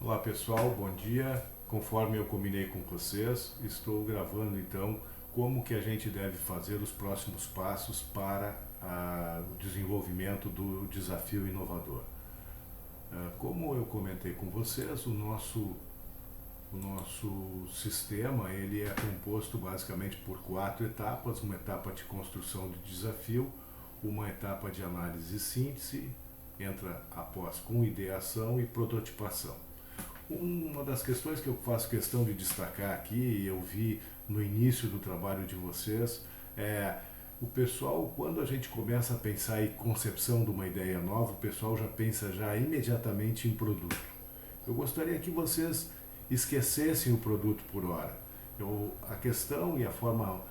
Olá pessoal, bom dia. Conforme eu combinei com vocês, estou gravando então como que a gente deve fazer os próximos passos para o desenvolvimento do desafio inovador. Como eu comentei com vocês, o nosso sistema ele é composto basicamente por 4 etapas: uma etapa de construção de desafio, uma etapa de análise e síntese, entra após com ideação e prototipação. Uma das questões que eu faço questão de destacar aqui, e eu vi no início do trabalho de vocês, é o pessoal, quando a gente começa a pensar em concepção de uma ideia nova, o pessoal já pensa já imediatamente em produto. Eu gostaria que vocês esquecessem o produto por hora. A questão e a forma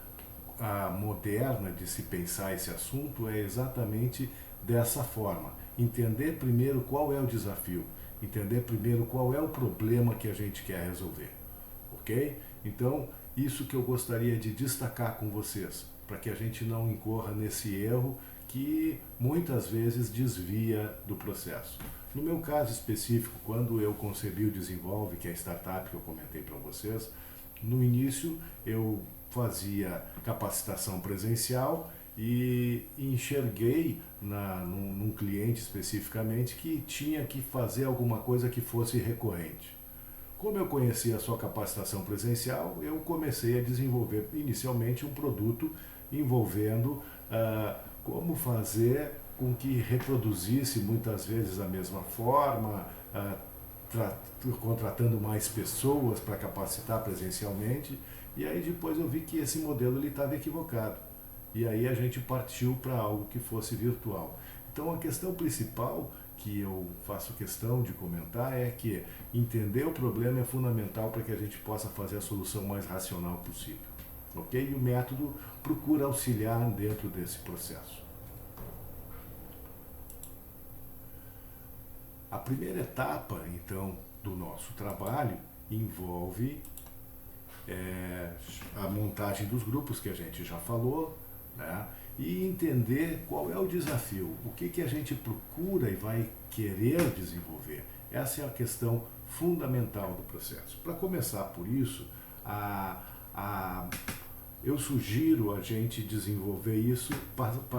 moderna de se pensar esse assunto é exatamente dessa forma. Entender primeiro qual é o desafio, entender primeiro qual é o problema que a gente quer resolver, ok? Então, isso que eu gostaria de destacar com vocês, para que a gente não incorra nesse erro que muitas vezes desvia do processo. No meu caso específico, quando eu concebi o Desenvolve, que é a startup que eu comentei para vocês, no início eu fazia capacitação presencial e enxerguei num cliente especificamente que tinha que fazer alguma coisa que fosse recorrente. Como eu conhecia a sua capacitação presencial, eu comecei a desenvolver inicialmente um produto envolvendo como fazer com que reproduzisse muitas vezes a mesma forma, contratando mais pessoas para capacitar presencialmente, e aí depois eu vi que esse modelo estava equivocado. E aí a gente partiu para algo que fosse virtual. Então a questão principal que eu faço questão de comentar é que entender o problema é fundamental para que a gente possa fazer a solução mais racional possível. Ok? E o método procura auxiliar dentro desse processo. A primeira etapa, então, do nosso trabalho envolve a montagem dos grupos, que a gente já falou, né? E entender qual é o desafio, o que a gente procura e vai querer desenvolver. Essa é a questão fundamental do processo. Para começar por isso, eu sugiro a gente desenvolver isso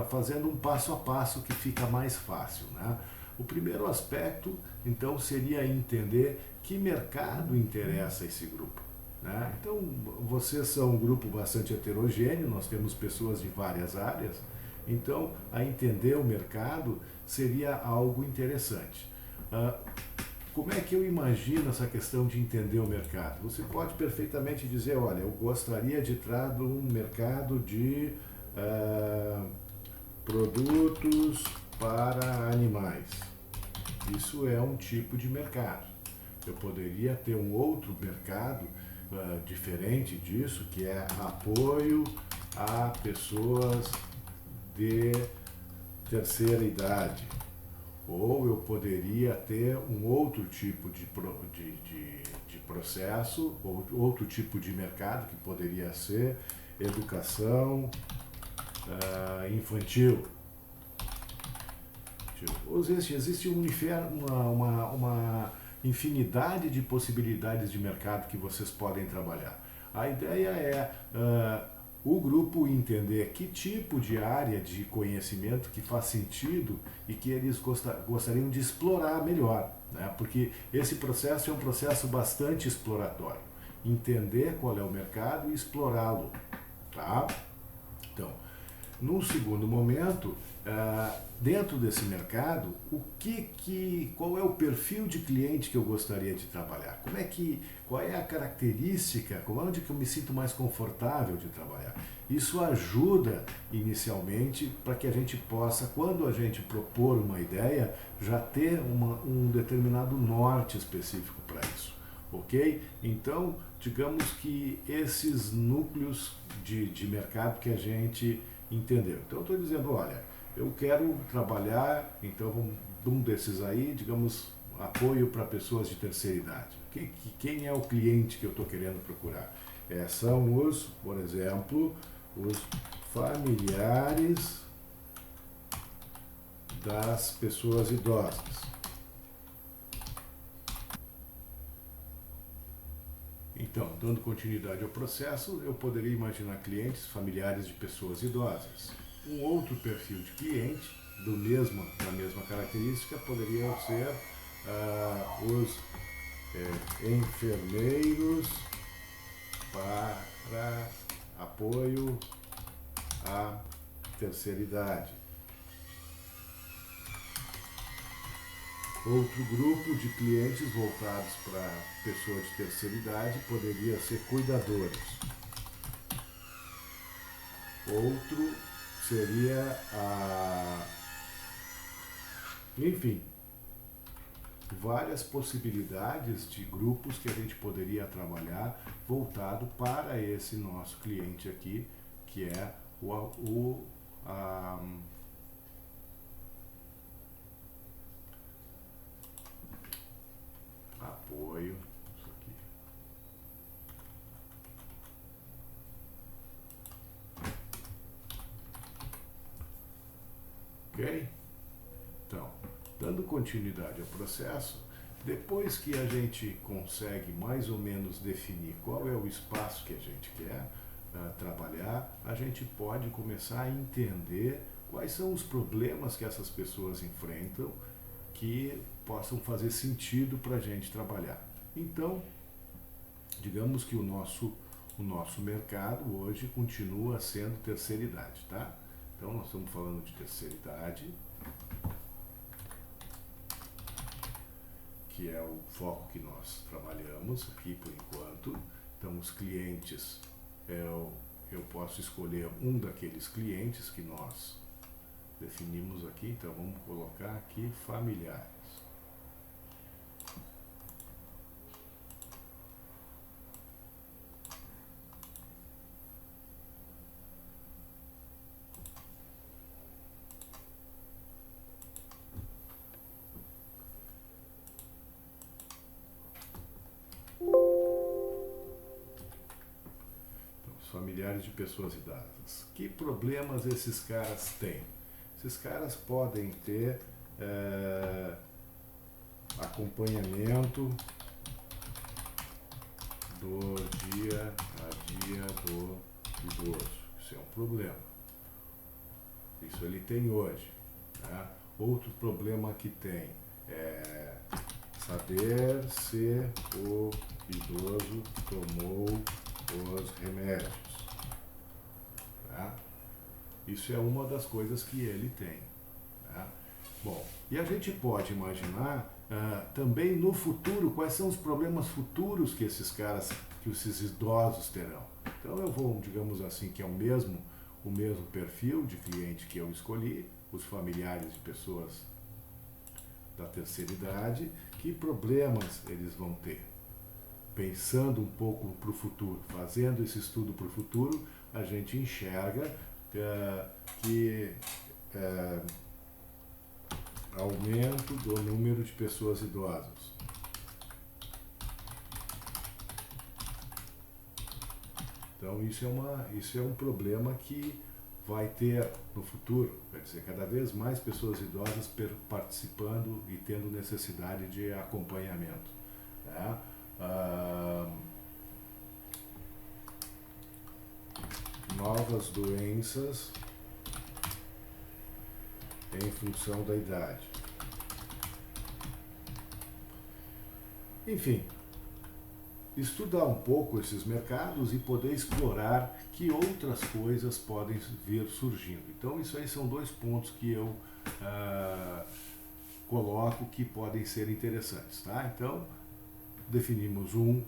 fazendo um passo a passo que fica mais fácil, né? O primeiro aspecto, então, seria entender que mercado interessa esse grupo. Né? Então, vocês são um grupo bastante heterogêneo, nós temos pessoas de várias áreas, então, a entender o mercado seria algo interessante. Como é que eu imagino essa questão de entender o mercado? Você pode perfeitamente dizer, olha, eu gostaria de entrar num mercado de produtos para animais. Isso é um tipo de mercado. Eu poderia ter um outro mercado diferente disso, que é apoio a pessoas de terceira idade. Ou eu poderia ter um outro tipo de processo, ou outro tipo de mercado, que poderia ser educação infantil. Existe uma infinidade de possibilidades de mercado que vocês podem trabalhar. A ideia é o grupo entender que tipo de área de conhecimento que faz sentido e que eles gostariam de explorar melhor, né? Porque esse processo é um processo bastante exploratório. Entender qual é o mercado e explorá-lo. Tá? Então, num segundo momento, dentro desse mercado, qual é o perfil de cliente que eu gostaria de trabalhar? Qual é a característica, onde que eu me sinto mais confortável de trabalhar? Isso ajuda inicialmente para que a gente possa, quando a gente propor uma ideia, já ter um determinado norte específico para isso. Ok? Então, digamos que esses núcleos de mercado que a gente entendeu. Então eu estou dizendo, olha, eu quero trabalhar, então um desses aí, digamos, apoio para pessoas de terceira idade. Quem é o cliente que eu estou querendo procurar? São por exemplo, os familiares das pessoas idosas. Então, dando continuidade ao processo, eu poderia imaginar clientes familiares de pessoas idosas. Um outro perfil de cliente da mesma característica poderia ser os enfermeiros para apoio à terceira idade. Outro grupo de clientes voltados para pessoa de terceira idade poderia ser cuidadores. Outro seria enfim, várias possibilidades de grupos que a gente poderia trabalhar voltado para esse nosso cliente aqui, que é o apoio. Isso aqui. Ok? Então, dando continuidade ao processo, depois que a gente consegue mais ou menos definir qual é o espaço que a gente quer trabalhar, a gente pode começar a entender quais são os problemas que essas pessoas enfrentam que possam fazer sentido para a gente trabalhar. Então, digamos que o nosso mercado hoje continua sendo terceira idade, tá? Então, nós estamos falando de terceira idade, que é o foco que nós trabalhamos aqui por enquanto. Então, os clientes, eu posso escolher um daqueles clientes que nós definimos aqui. Então, vamos colocar aqui familiares. Familiares de pessoas idosas. Que problemas esses caras têm? Esses caras podem ter acompanhamento do dia a dia do idoso. Isso é um problema. Isso ele tem hoje. Né? Outro problema que tem é saber se o idoso tomou os remédios. Tá? Isso é uma das coisas que ele tem. Tá? Bom, e a gente pode imaginar também no futuro quais são os problemas futuros que esses idosos terão. Então eu vou, digamos assim, que é o mesmo perfil de cliente que eu escolhi, os familiares de pessoas da terceira idade, que problemas eles vão ter. Pensando um pouco para o futuro, fazendo esse estudo para o futuro, a gente enxerga que aumento do número de pessoas idosas. Então isso é um problema que vai ter no futuro, quer dizer, cada vez mais pessoas idosas participando e tendo necessidade de acompanhamento. Né? Novas doenças em função da idade. Enfim, estudar um pouco esses mercados e poder explorar que outras coisas podem vir surgindo. Então, isso aí são dois pontos que eu coloco que podem ser interessantes. Tá? Então, definimos um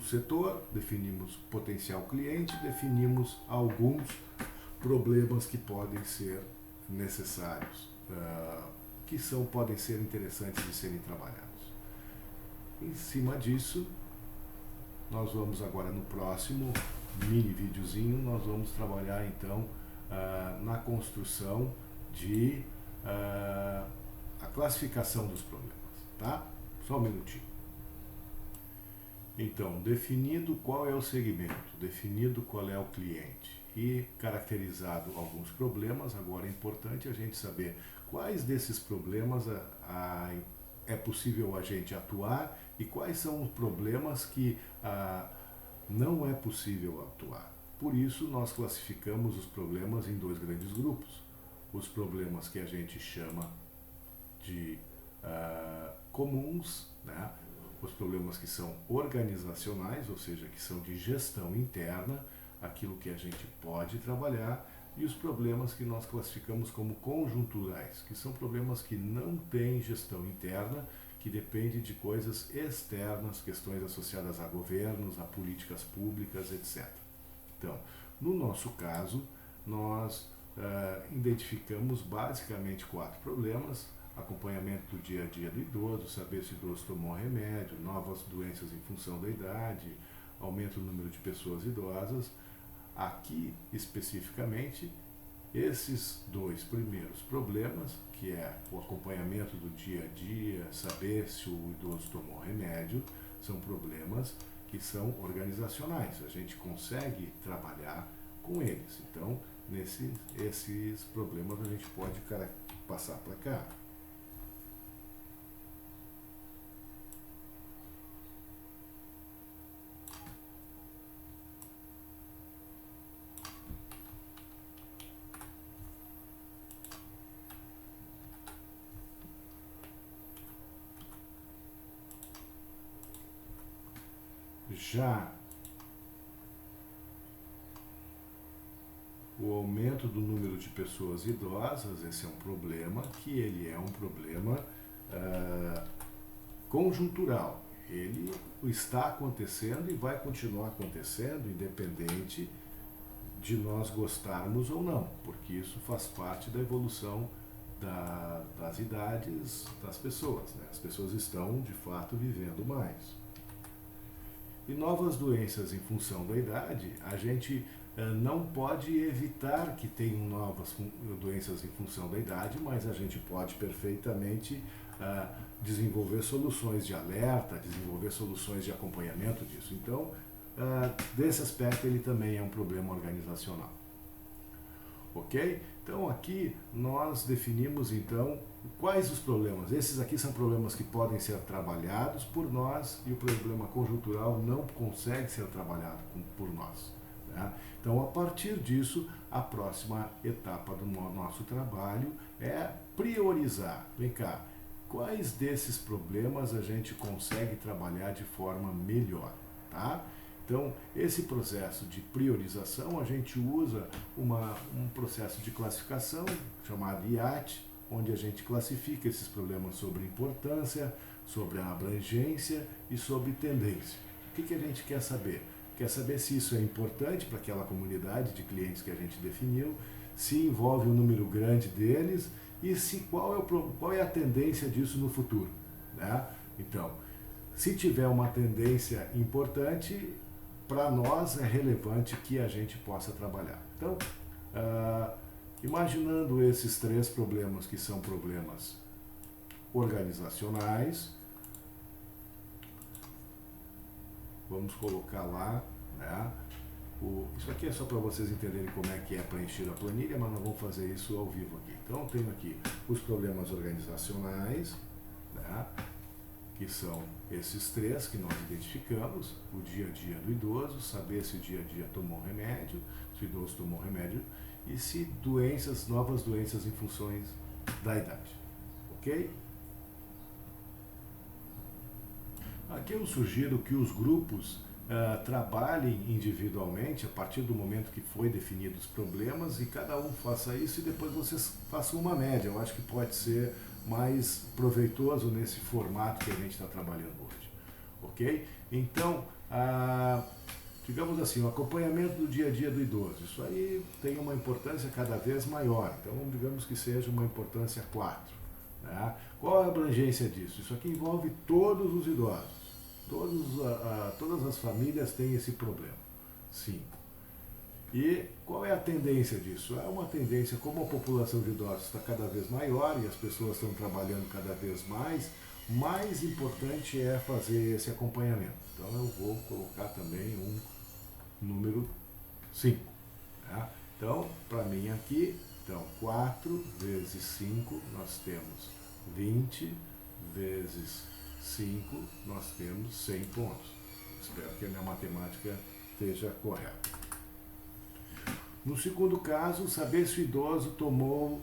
setor, definimos potencial cliente, definimos alguns problemas que podem ser necessários, que podem ser interessantes de serem trabalhados. Em cima disso, nós vamos agora no próximo mini videozinho, nós vamos trabalhar então na construção de a classificação dos problemas, tá? Só um minutinho. Então, definido qual é o segmento, definido qual é o cliente e caracterizado alguns problemas, agora é importante a gente saber quais desses problemas é possível a gente atuar e quais são os problemas que não é possível atuar. Por isso, nós classificamos os problemas em dois grandes grupos. Os problemas que a gente chama de comuns, né? Os problemas que são organizacionais, ou seja, que são de gestão interna, aquilo que a gente pode trabalhar, e os problemas que nós classificamos como conjunturais, que são problemas que não têm gestão interna, que dependem de coisas externas, questões associadas a governos, a políticas públicas, etc. Então, no nosso caso, nós identificamos basicamente 4 problemas: acompanhamento do dia a dia do idoso, saber se o idoso tomou remédio, novas doenças em função da idade, aumento do número de pessoas idosas. Aqui, especificamente, esses 2 primeiros problemas, que é o acompanhamento do dia a dia, saber se o idoso tomou remédio, são problemas que são organizacionais. A gente consegue trabalhar com eles. Então, esses problemas a gente pode passar para cá. Já o aumento do número de pessoas idosas, esse é um problema que ele é um problema conjuntural. Ele está acontecendo e vai continuar acontecendo, independente de nós gostarmos ou não, porque isso faz parte da evolução das idades das pessoas, né? As pessoas estão, de fato, vivendo mais. E novas doenças em função da idade, a gente não pode evitar que tenham novas doenças em função da idade, mas a gente pode perfeitamente desenvolver soluções de alerta, desenvolver soluções de acompanhamento disso. Então, desse aspecto, ele também é um problema organizacional. Ok? Então, aqui nós definimos, então, quais os problemas. Esses aqui são problemas que podem ser trabalhados por nós e o problema conjuntural não consegue ser trabalhado por nós. Né? Então, a partir disso, a próxima etapa do nosso trabalho é priorizar. Vem cá, quais desses problemas a gente consegue trabalhar de forma melhor, tá? Então, esse processo de priorização, a gente usa um processo de classificação chamado IAT, onde a gente classifica esses problemas sobre importância, sobre a abrangência e sobre tendência. O que a gente quer saber? Quer saber se isso é importante para aquela comunidade de clientes que a gente definiu, se envolve um número grande deles e qual é a tendência disso no futuro, né? Então, se tiver uma tendência importante, para nós é relevante que a gente possa trabalhar. Então, imaginando esses 3 problemas que são problemas organizacionais, vamos colocar lá, né? Isso aqui é só para vocês entenderem como é que é preencher a planilha, mas nós vamos fazer isso ao vivo aqui. Então, eu tenho aqui os problemas organizacionais, né? Que são esses 3 que nós identificamos: o dia a dia do idoso, saber se o dia a dia tomou remédio, se o idoso tomou remédio, e se novas doenças em funções da idade. Ok? Aqui eu sugiro que os grupos trabalhem individualmente a partir do momento que foi definido os problemas e cada um faça isso e depois vocês façam uma média. Eu acho que pode ser mais proveitoso nesse formato que a gente está trabalhando hoje, ok? Então, digamos assim, o acompanhamento do dia a dia do idoso, isso aí tem uma importância cada vez maior, então digamos que seja uma importância 4. Né? Qual é a abrangência disso? Isso aqui envolve todos os idosos, todas as famílias têm esse problema, 5. E qual é a tendência disso? É uma tendência, como a população de idosos está cada vez maior e as pessoas estão trabalhando cada vez mais importante é fazer esse acompanhamento. Então eu vou colocar também um número 5. Tá? Então, para mim aqui, 4 vezes 5, nós temos 20 vezes 5, nós temos 100 pontos. Espero que a minha matemática esteja correta. No segundo caso, saber se o idoso tomou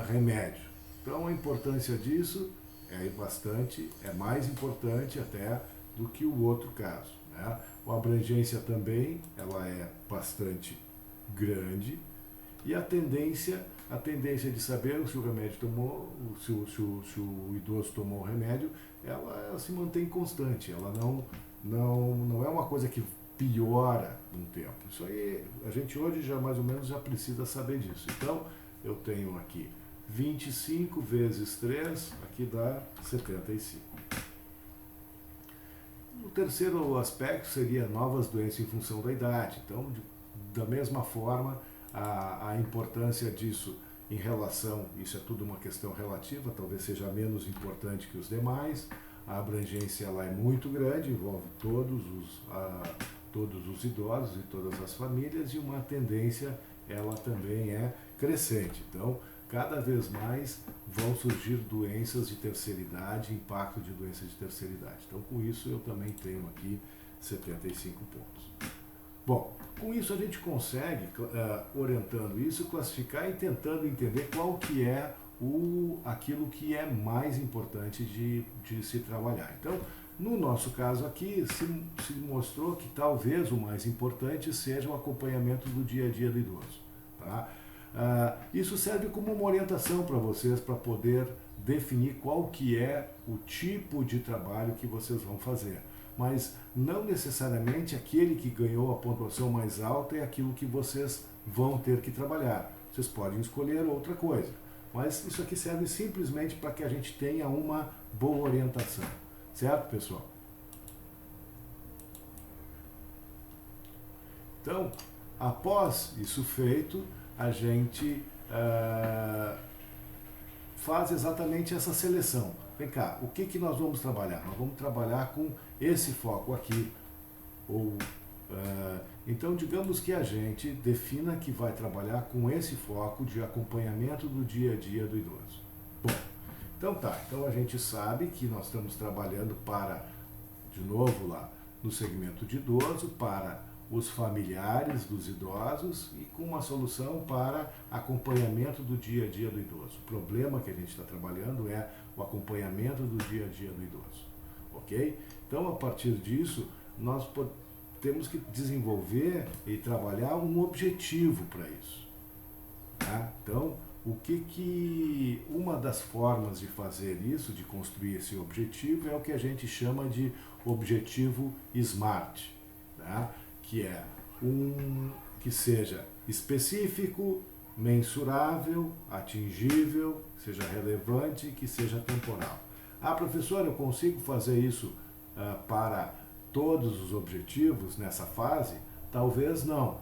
remédio. Então, a importância disso é mais importante até do que o outro caso, né? A abrangência também, ela é bastante grande, e a tendência de saber se o remédio tomou, se o idoso tomou o remédio, ela se mantém constante, ela não é uma coisa que piora com o tempo. Isso aí, a gente hoje já mais ou menos já precisa saber disso. Então, eu tenho aqui 25 vezes 3, aqui dá 75. O terceiro aspecto seria novas doenças em função da idade. Então, da mesma forma, a importância disso em relação, isso é tudo uma questão relativa, talvez seja menos importante que os demais. A abrangência ela é muito grande, envolve todos os idosos e todas as famílias, e uma tendência ela também é crescente. Então, cada vez mais vão surgir doenças de terceira idade, impacto de doenças de terceira idade. Então, com isso, eu também tenho aqui 75 pontos. Bom, com isso a gente consegue, orientando isso, classificar e tentando entender qual que é aquilo que é mais importante de se trabalhar. Então, no nosso caso aqui, se mostrou que talvez o mais importante seja o acompanhamento do dia a dia do idoso. Tá? Isso serve como uma orientação para vocês, para poder definir qual que é o tipo de trabalho que vocês vão fazer. Mas não necessariamente aquele que ganhou a pontuação mais alta é aquilo que vocês vão ter que trabalhar. Vocês podem escolher outra coisa. Mas isso aqui serve simplesmente para que a gente tenha uma boa orientação. Certo, pessoal? Então, após isso feito, a gente faz exatamente essa seleção. Vem cá, o que nós vamos trabalhar? Nós vamos trabalhar com esse foco aqui. Então, digamos que a gente defina que vai trabalhar com esse foco de acompanhamento do dia a dia do idoso. Bom, então tá. Então a gente sabe que nós estamos trabalhando para, de novo lá, no segmento de idoso, para os familiares dos idosos e com uma solução para acompanhamento do dia a dia do idoso. O problema que a gente está trabalhando é o acompanhamento do dia a dia do idoso, ok? Então, a partir disso, nós temos que desenvolver e trabalhar um objetivo para isso. Tá? Então, uma das formas de fazer isso, de construir esse objetivo, é o que a gente chama de objetivo SMART, tá? Que é que seja específico, mensurável, atingível, seja relevante, que seja temporal. Professor, eu consigo fazer isso para todos os objetivos nessa fase? Talvez não,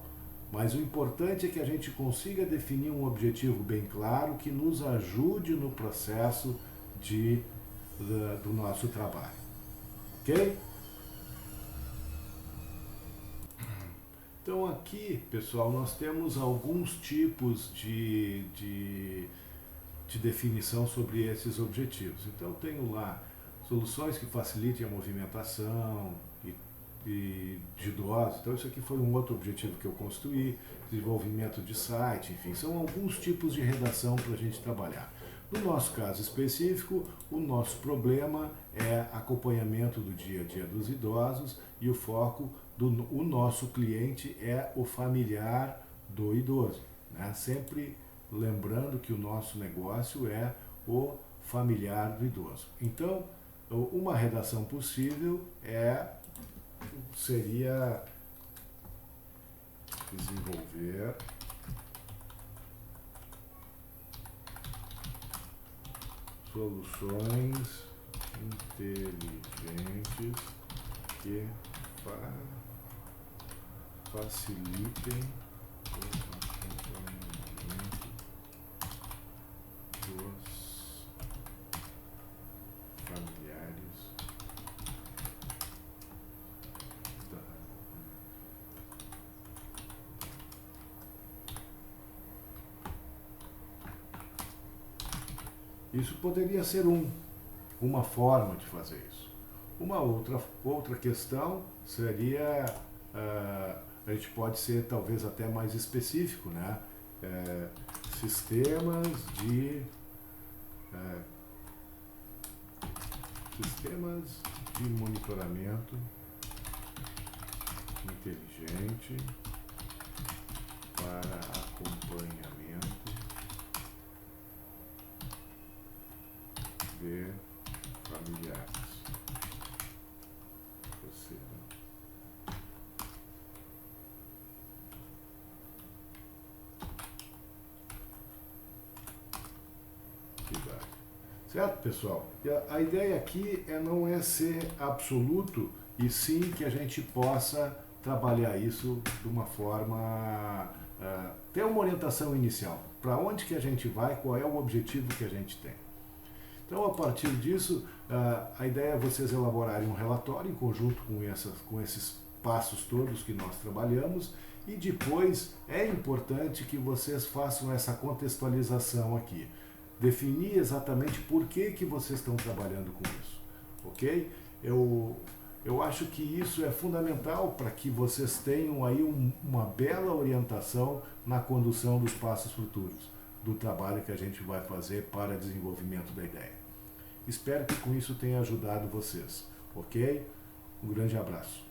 mas o importante é que a gente consiga definir um objetivo bem claro que nos ajude no processo do nosso trabalho. Ok? Então aqui, pessoal, nós temos alguns tipos de definição sobre esses objetivos. Então eu tenho lá soluções que facilitem a movimentação de idosos. Então isso aqui foi um outro objetivo que eu construí, desenvolvimento de site, enfim, são alguns tipos de redação para a gente trabalhar. No nosso caso específico, o nosso problema é acompanhamento do dia a dia dos idosos e o foco o nosso cliente é o familiar do idoso, né? Sempre lembrando que o nosso negócio é o familiar do idoso. Então, uma redação possível seria desenvolver soluções inteligentes que facilitem o acompanhamento dos familiares Isso poderia ser um uma forma de fazer isso. Uma outra questão seria, a gente pode ser talvez até mais específico, né? Sistemas de monitoramento inteligente para acompanhamento de familiares. Certo, pessoal? E a ideia aqui não é ser absoluto, e sim que a gente possa trabalhar isso de uma forma, ter uma orientação inicial. Para onde que a gente vai, qual é o objetivo que a gente tem. Então, a partir disso, a ideia é vocês elaborarem um relatório em conjunto com esses passos todos que nós trabalhamos, e depois é importante que vocês façam essa contextualização aqui. Definir exatamente por que vocês estão trabalhando com isso, ok? Eu acho que isso é fundamental para que vocês tenham aí uma bela orientação na condução dos passos futuros, do trabalho que a gente vai fazer para desenvolvimento da ideia. Espero que com isso tenha ajudado vocês, ok? Um grande abraço.